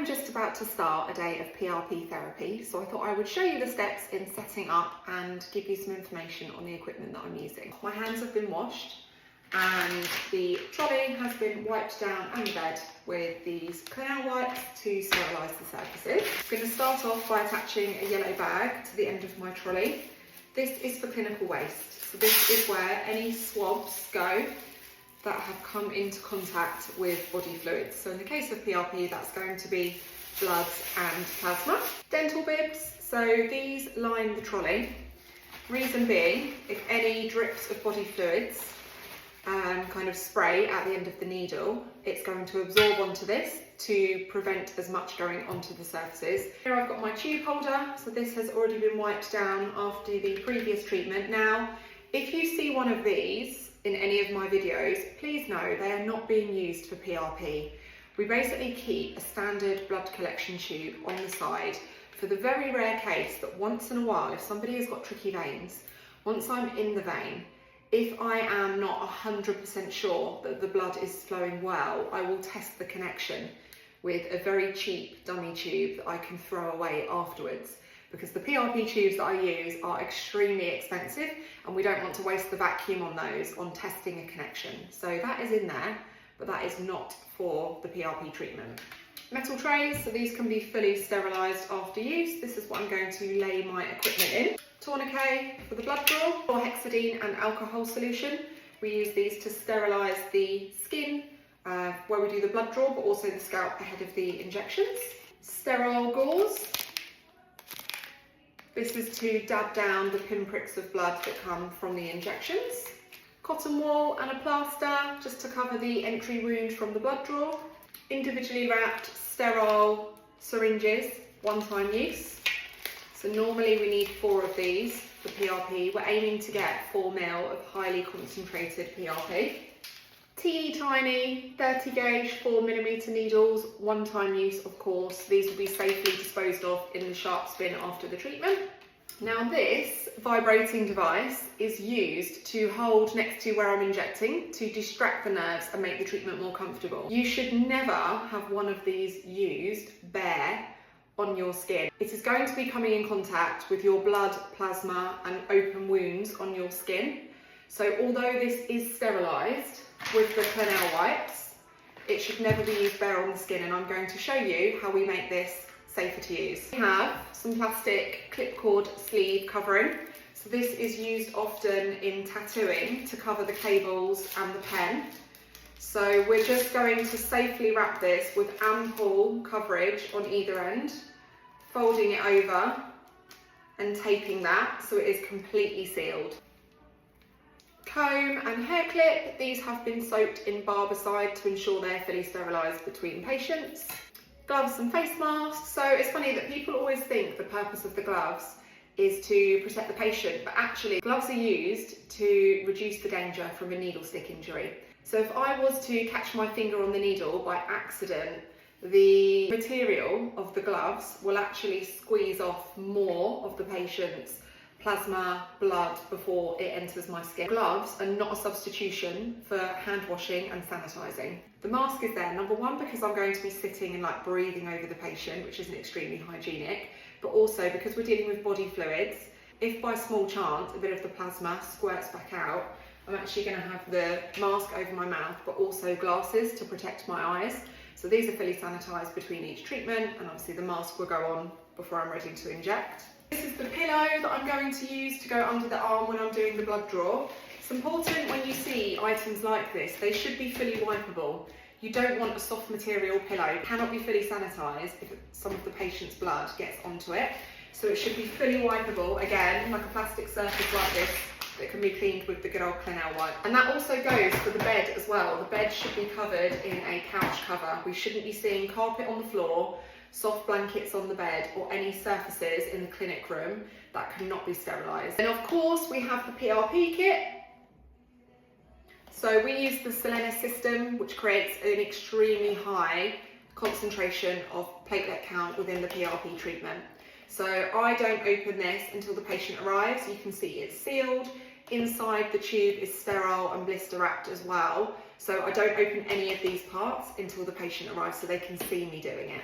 am just about to start a day of PRP therapy, so I thought I would show you the steps in setting up and give you some information on the equipment that I'm using. My hands have been washed and the trolley has been wiped down and the bed with these Clinell wipes to sterilise the surfaces. I'm going to start off by attaching a yellow bag to the end of my trolley. This is for clinical waste, so this is where any swabs go that have come into contact with body fluids. So in the case of PRP, that's going to be blood and plasma. Dental bibs, so these line the trolley. Reason being, if any drips of body fluids kind of spray at the end of the needle, it's going to absorb onto this to prevent as much going onto the surfaces. Here I've got my tube holder, so this has already been wiped down after the previous treatment. Now, if you see one of these in any of my videos, please know they are not being used for PRP. We basically keep a standard blood collection tube on the side for the very rare case that once in a while, if somebody has got tricky veins, once I'm in the vein, if I am not 100% sure that the blood is flowing well, I will test the connection with a very cheap dummy tube that I can throw away afterwards, because the PRP tubes that I use are extremely expensive and we don't want to waste the vacuum on those on testing a connection. So that is in there, but that is not for the PRP treatment. Metal trays, so these can be fully sterilised after use. This is what I'm going to lay my equipment in. Tourniquet for the blood draw, or hexadine and alcohol solution. We use these to sterilise the skin where we do the blood draw, but also the scalp ahead of the injections. Sterile gauze. This is to dab down the pinpricks of blood that come from the injections. Cotton wool and a plaster just to cover the entry wound from the blood draw. Individually wrapped sterile syringes, one-time use. So normally we need 4 of these for PRP. We're aiming to get 4 ml of highly concentrated PRP. Teeny tiny 30 gauge 4mm needles, one-time use of course. These will be safely disposed of in the sharp spin after the treatment. Now this vibrating device is used to hold next to where I'm injecting to distract the nerves and make the treatment more comfortable. You should never have one of these used bare on your skin. It is going to be coming in contact with your blood, plasma and open wounds on your skin. So although this is sterilised with the Clinell wipes, it should never be used bare on the skin, and I'm going to show you how we make this safer to use. We have some plastic clip cord sleeve covering. So this is used often in tattooing to cover the cables and the pen. So we're just going to safely wrap this with ample coverage on either end, folding it over and taping that so it is completely sealed. Comb and hair clip, these have been soaked in barbicide to ensure they're fully sterilised between patients. Gloves and face masks. So it's funny that people always think the purpose of the gloves is to protect the patient, but actually gloves are used to reduce the danger from a needle stick injury. So if I was to catch my finger on the needle by accident, the material of the gloves will actually squeeze off more of the patient's plasma, blood before it enters my skin. Gloves are not a substitution for hand washing and sanitising. The mask is there, number one, because I'm going to be sitting and like breathing over the patient, which isn't extremely hygienic, but also because we're dealing with body fluids. If by small chance a bit of the plasma squirts back out, I'm actually going to have the mask over my mouth, but also glasses to protect my eyes. So these are fully sanitised between each treatment, and obviously the mask will go on before I'm ready to inject. This is the pillow that I'm going to use to go under the arm when I'm doing the blood draw. It's important when you see items like this, they should be fully wipeable. You don't want a soft material pillow. It cannot be fully sanitised if some of the patient's blood gets onto it. So it should be fully wipeable, again, like a plastic surface like this that can be cleaned with the good old Clinell wipe. And that also goes for the bed as well. The bed should be covered in a couch cover. We shouldn't be seeing carpet on the floor, soft blankets on the bed, or any surfaces in the clinic room that cannot be sterilised. And of course we have the PRP kit. So we use the Solenis system, which creates an extremely high concentration of platelet count within the PRP treatment. So I don't open this until the patient arrives. You can see it's sealed. Inside the tube is sterile and blister wrapped as well. So I don't open any of these parts until the patient arrives so they can see me doing it.